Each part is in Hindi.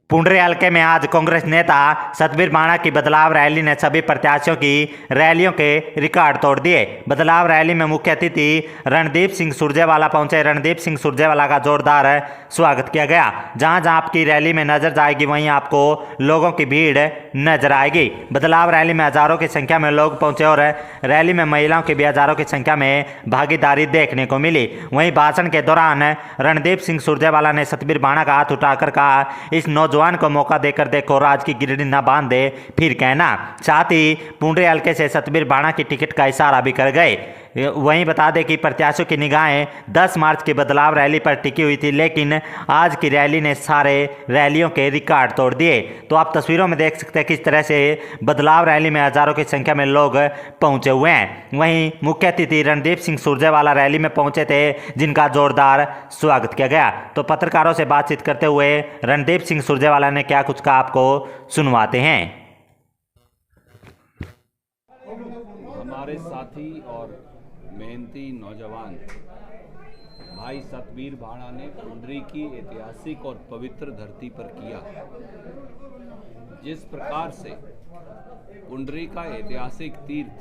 पुंडरी हलके में आज कांग्रेस नेता सतबीर बाणा की बदलाव रैली ने सभी प्रत्याशियों की रैलियों के रिकॉर्ड तोड़ दिए। बदलाव रैली में मुख्य अतिथि रणदीप सिंह सुरजेवाला पहुंचे। रणदीप सिंह सुरजेवाला का जोरदार स्वागत किया गया। जहां जहां आपकी रैली में नजर जाएगी वहीं आपको लोगों की भीड़ नजर आएगी। बदलाव रैली में हजारों की संख्या में लोग पहुंचे और रैली में महिलाओं की भी हजारों की संख्या में भागीदारी देखने को मिली। वहीं भाषण के दौरान रणदीप सिंह सुरजेवाला ने सतबीर बाणा का हाथ उठाकर कहा, इस नौजवान को मौका देकर देखो, राज की गिरडी न बांध दे फिर कहना। साथ ही पुंडरी हलके से सतबीर बाणा की टिकट का इशारा भी कर गए। वहीं बता दें कि प्रत्याशियों की निगाहें 10 मार्च की बदलाव रैली पर टिकी हुई थी, लेकिन आज की रैली ने सारे रैलियों के रिकॉर्ड तोड़ दिए। तो आप तस्वीरों में देख सकते हैं किस तरह से बदलाव रैली में हजारों की संख्या में लोग पहुंचे हुए हैं। वहीं मुख्य अतिथि रणदीप सिंह सुरजेवाला रैली में पहुंचे थे, जिनका जोरदार स्वागत किया गया। तो पत्रकारों से बातचीत करते हुए रणदीप सिंह सुरजेवाला ने क्या कुछ कहा, आपको सुनवाते हैं। हमारे साथी और मेहनती नौजवान भाई सतबीर बाणा ने पुंडरी की ऐतिहासिक और पवित्र धरती पर किया। जिस प्रकार से पुंडरी का ऐतिहासिक तीर्थ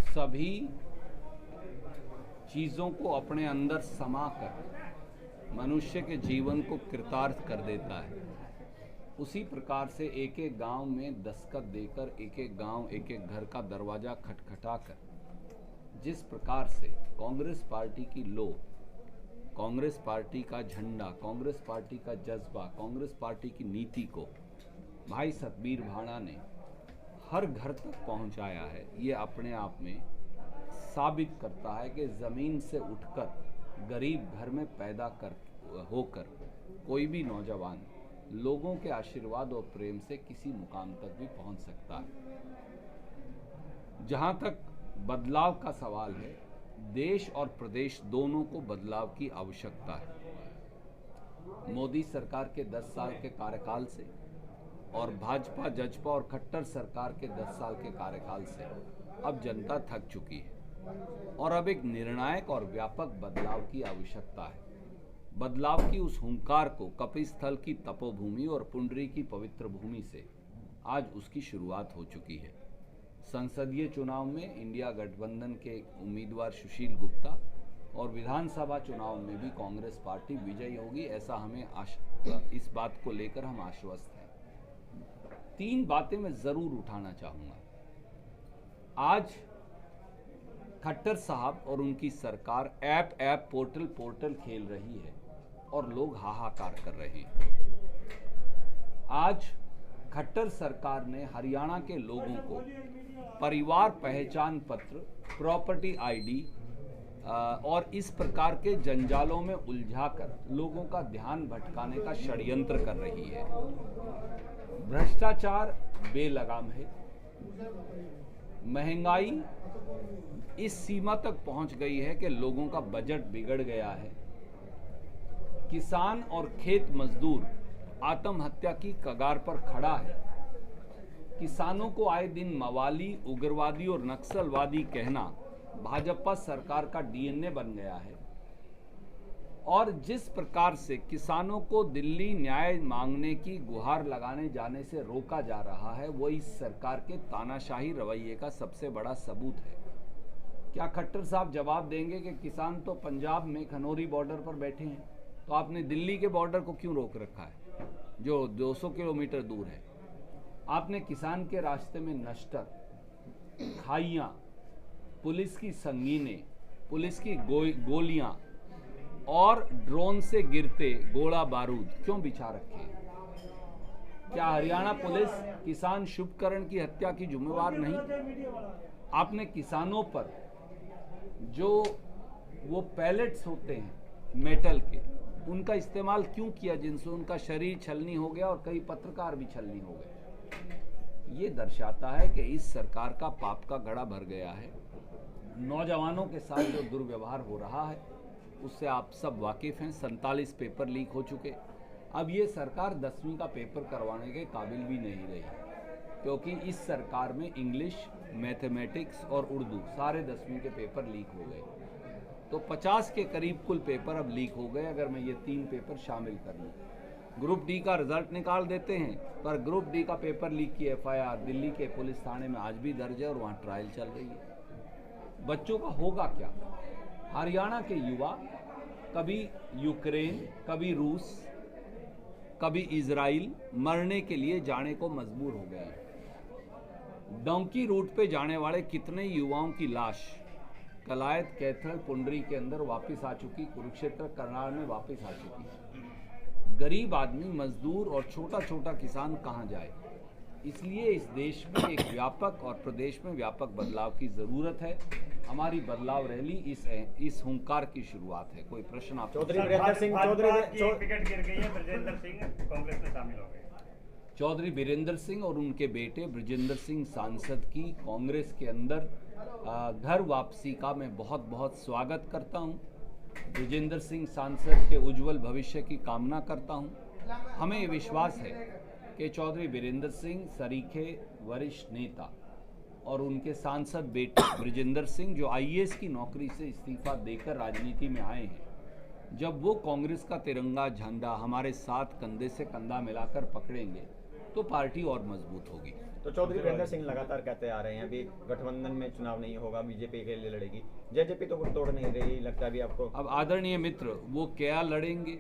सभी चीज़ों को अपने अंदर समाकर मनुष्य के जीवन को कृतार्थ कर देता है, उसी प्रकार से एक एक गांव में दस्तखत देकर, एक एक गांव, एक एक घर का दरवाजा खटखटाकर, जिस प्रकार से कांग्रेस पार्टी की लो, कांग्रेस पार्टी का झंडा, कांग्रेस पार्टी का जज्बा, कांग्रेस पार्टी की नीति को भाई सतबीर बाणा ने हर घर तक पहुंचाया है, ये अपने आप में साबित करता है कि ज़मीन से उठकर गरीब घर में पैदा होकर कोई भी नौजवान लोगों के आशीर्वाद और प्रेम से किसी मुकाम तक भी पहुंच सकता है। जहां तक बदलाव का सवाल है, देश और प्रदेश दोनों को बदलाव की आवश्यकता है। मोदी सरकार के 10 साल के कार्यकाल से और भाजपा, जजपा और खट्टर सरकार के 10 साल के कार्यकाल से अब जनता थक चुकी है और अब एक निर्णायक और व्यापक बदलाव की आवश्यकता है। बदलाव की उस हुंकार को कपिस्थल की तपोभूमि और पुंडरी की पवित्र भूमि से आज उसकी शुरुआत हो चुकी है। संसदीय चुनाव में इंडिया गठबंधन के उम्मीदवार सुशील गुप्ता और विधानसभा चुनाव में भी कांग्रेस पार्टी विजयी होगी, ऐसा हमें इस बात को लेकर हम आश्वस्त हैं। 3 बातें मैं जरूर उठाना चाहूंगा। आज खट्टर साहब और उनकी सरकार ऐप पोर्टल खेल रही है और लोग हाहाकार कर रहे हैं। आज खट्टर सरकार ने हरियाणा के लोगों को परिवार पहचान पत्र, प्रॉपर्टी आईडी और इस प्रकार के जंजालों में उलझाकर लोगों का ध्यान भटकाने का षड्यंत्र कर रही है। भ्रष्टाचार बेलगाम है, महंगाई इस सीमा तक पहुंच गई है कि लोगों का बजट बिगड़ गया है। किसान और खेत मजदूर आत्महत्या की कगार पर खड़ा है। किसानों को आए दिन मवाली, उग्रवादी और नक्सलवादी कहना भाजपा सरकार का डीएनए बन गया है। और जिस प्रकार से किसानों को दिल्ली न्याय मांगने की गुहार लगाने जाने से रोका जा रहा है, वो इस सरकार के तानाशाही रवैये का सबसे बड़ा सबूत है। क्या खट्टर साहब जवाब देंगे कि किसान तो पंजाब में खनौरी बॉर्डर पर बैठे हैं, तो आपने दिल्ली के बॉर्डर को क्यों रोक रखा है जो 200 किलोमीटर दूर है? आपने किसान के रास्ते में नश्तर, खाइयां, पुलिस की संगीनें, पुलिस की गोलियां और ड्रोन से गिरते गोला बारूद क्यों बिछा रखे हैं? क्या हरियाणा पुलिस किसान शुभकरण की हत्या की जिम्मेवार नहीं? आपने किसानों पर जो वो पैलेट्स होते हैं मेटल के, उनका इस्तेमाल क्यों किया, जिनसे उनका शरीर छलनी हो गया और कई पत्रकार भी छलनी हो गए? ये दर्शाता है कि इस सरकार का पाप का घड़ा भर गया है। नौजवानों के साथ जो दुर्व्यवहार हो रहा है उससे आप सब वाकिफ हैं। 47 पेपर लीक हो चुके। अब ये सरकार 10वीं का पेपर करवाने के काबिल भी नहीं रही, क्योंकि इस सरकार में इंग्लिश, मैथमेटिक्स और उर्दू सारे 10वीं के पेपर लीक हो गए। तो 50 के करीब कुल पेपर अब लीक हो गए, अगर मैं ये 3 पेपर शामिल कर लूँ। ग्रुप डी का रिजल्ट निकाल देते हैं, पर ग्रुप डी का पेपर लीक की एफआईआर दिल्ली के पुलिस थाने में आज भी दर्ज है और वहाँ ट्रायल चल रही है। बच्चों का होगा क्या? हरियाणा के युवा कभी यूक्रेन, कभी रूस, कभी इजराइल मरने के लिए जाने को मजबूर हो गए हैं। डोंकी रूट पे जाने वाले कितने युवाओं की लाश कलायत, कैथल, पुंडरी के अंदर वापस आ चुकी, कुरुक्षेत्र, करनाल में वापस आ चुकी। गरीब आदमी, मजदूर और छोटा छोटा किसान कहाँ जाए? इसलिए इस देश में एक व्यापक और प्रदेश में व्यापक बदलाव की ज़रूरत है। हमारी बदलाव रैली इस हुंकार की शुरुआत है। कोई प्रश्न आप? चौधरी वीरेंद्र सिंह विकेट गिर गई है, ब्रजेंद्र सिंह कांग्रेस में शामिल हो गए। चौधरी वीरेंद्र सिंह और उनके बेटे ब्रजेंद्र सिंह सांसद की कांग्रेस के अंदर घर वापसी का मैं बहुत बहुत स्वागत करता हूं। ब्रजेंद्र सिंह सांसद के उज्जवल भविष्य की कामना करता हूं। हमें विश्वास है कि चौधरी वीरेंद्र सिंह सरीखे वरिष्ठ नेता और उनके सांसद बेटे ब्रजेंद्र सिंह जो आईएएस की नौकरी से इस्तीफा देकर राजनीति में आए हैं, जब वो कांग्रेस का तिरंगा झंडा हमारे साथ कंधे से कंधा मिलाकर पकड़ेंगे तो पार्टी और मजबूत होगी। तो चौधरी वीरेंद्र सिंह लगातार कहते आ रहे हैं अभी गठबंधन में चुनाव नहीं होगा, बीजेपी के लिए लड़ेगी। जेजेपी तो कुछ तोड़ नहीं रही, लगता है अभी आपको? अब आदरणीय मित्र, वो क्या लड़ेंगे,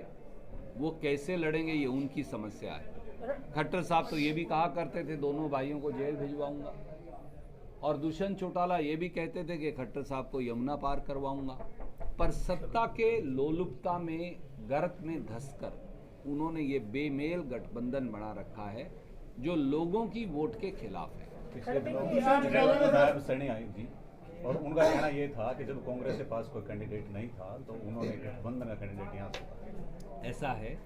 वो कैसे लड़ेंगे, ये उनकी समस्या है। खट्टर साहब तो ये भी कहा करते थे दोनों भाइयों को जेल भिजवाऊंगा, और दुष्यंत चौटाला ये भी कहते थे कि खट्टर साहब को यमुना पार करवाऊंगा। पर सत्ता के लोलुपता में, गर्त में धंसकर उन्होंने ये बेमेल गठबंधन बना रखा है जो लोगों की वोट के खिलाफ है। पिछले दिनों नायब सैनी आई थी और उनका कहना ये था कि जब कांग्रेस के पास कोई कैंडिडेट नहीं था तो उन्होंने गठबंधन का कैंडिडेट यहाँ से। ऐसा है,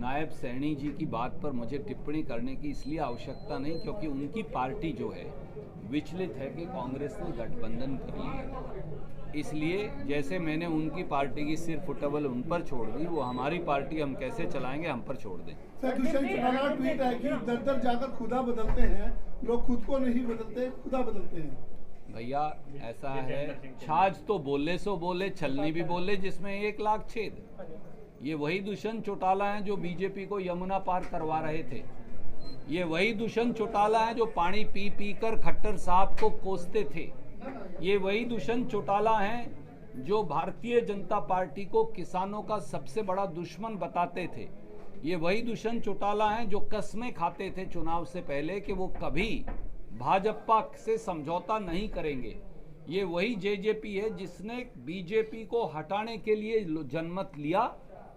नायब सैनी जी की बात पर मुझे टिप्पणी करने की इसलिए आवश्यकता नहीं क्योंकि उनकी पार्टी जो है विचलित है कि कांग्रेस ने गठबंधन कर लिया। इसलिए जैसे मैंने उनकी पार्टी की सिर्फ फुटबॉल उन पर छोड़ दी, वो हमारी पार्टी हम कैसे चलाएंगे हम पर छोड़ दें। सर, दुष्यंत चौटाला ट्वीट है कि दर दर जाकर खुदा बदलते हैं, लोग खुद को नहीं बदलते, खुदा बदलते हैं। भैया ऐसा है, छाछ तो बोले सो बोले, छलनी भी बोले जिसमें 1 लाख छेद। ये वही दुष्यंत चौटाला हैं जो बीजेपी को यमुना पार करवा रहे थे। ये वही दुष्यंत चौटाला हैं जो पानी पी पी कर खट्टर साहब को कोसते थे। ये वही दुष्यंत चौटाला हैं जो भारतीय जनता पार्टी को किसानों का सबसे बड़ा दुश्मन बताते थे। ये वही दुष्यंत चौटाला हैं जो कस्में खाते थे चुनाव से पहले कि वो कभी भाजपा से समझौता नहीं करेंगे। ये वही जेजेपी है जिसने बीजेपी को हटाने के लिए जनमत लिया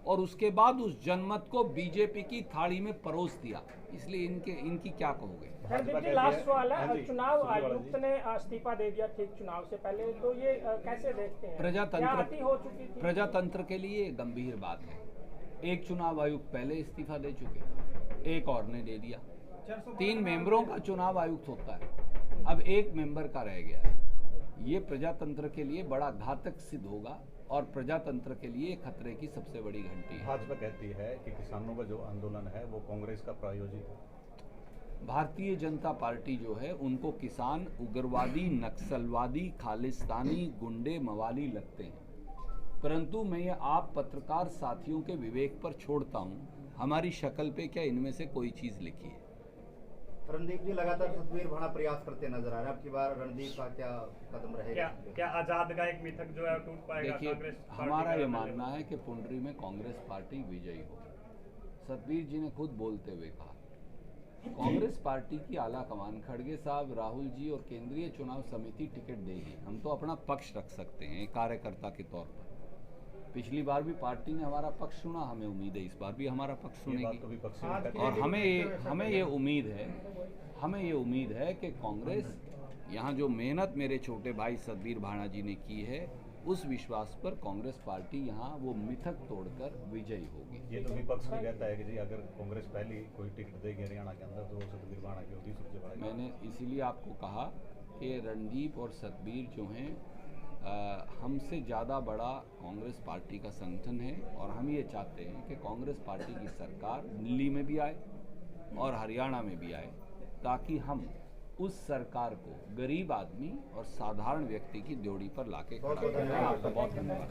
और उसके बाद उस जनमत को बीजेपी की थाली में परोस दिया। इसलिए इनकी क्या कहोगे? लास्ट सवाल है, चुनाव आयुक्त ने इस्तीफा दे दिया ठीक चुनाव से पहले, तो ये कैसे देखते हैं? प्रजातंत्र के लिए गंभीर बात है। एक चुनाव आयुक्त पहले इस्तीफा दे चुके, एक और ने दे दिया। 3 मेंबरों का चुनाव आयुक्त होता है, अब 1 मेंबर का रह गया है। ये प्रजातंत्र के लिए बड़ा घातक सिद्ध होगा और प्रजातंत्र के लिए खतरे की सबसे बड़ी घंटी है। भाजपा कहती है कि किसानों का जो आंदोलन है वो कांग्रेस का प्रायोजित है। भारतीय जनता पार्टी जो है उनको किसान उग्रवादी, नक्सलवादी, खालिस्तानी, गुंडे, मवाली लगते हैं, परंतु मैं ये आप पत्रकार साथियों के विवेक पर छोड़ता हूँ। हमारी शक्ल पे क्या इनमें से कोई चीज़ लिखी है? रणदीप जी लगातार तस्वीर बढ़ाना प्रयास करते नजर आ रहे हैं, अब की बार रणदीप का क्या कदम रहेगा? क्या आजाद का एक मिथक जो है टूट पाएगा? देखिए, हमारा ये मानना है कि पुंडरी में कांग्रेस पार्टी विजयी हो। सतबीर जी ने खुद बोलते हुए कहा, कांग्रेस पार्टी की आला कमान, खड़गे साहब, राहुल जी और केंद्रीय चुनाव समिति टिकट देगी। हम तो अपना पक्ष रख सकते हैं कार्यकर्ता के तौर पर। पिछली बार भी पार्टी ने हमारा पक्ष सुना, हमें उम्मीद है इस बार भी हमारा पक्ष सुनेगी। और हमें ये उम्मीद है कि कांग्रेस यहाँ जो मेहनत मेरे छोटे भाई सतबीर भाणा जी ने की है, उस विश्वास पर कांग्रेस पार्टी यहाँ वो मिथक तोड़कर विजयी होगी। ये तो विपक्ष भी कहता है कि जी अगर कांग्रेस पहली कोई टिकट देगी हरियाणा के अंदर तो सतबीर भाणा की होगी सबसे बड़ा। मैंने इसीलिए आपको कहा कि रणदीप और सतबीर जो हैं हमसे ज़्यादा बड़ा कांग्रेस पार्टी का संगठन है और हम ये चाहते हैं कि कांग्रेस पार्टी की सरकार दिल्ली में भी आए और हरियाणा में भी आए, ताकि हम उस सरकार को गरीब आदमी और साधारण व्यक्ति की ड्योढ़ी पर लाके खड़ा करें। आपका बहुत धन्यवाद।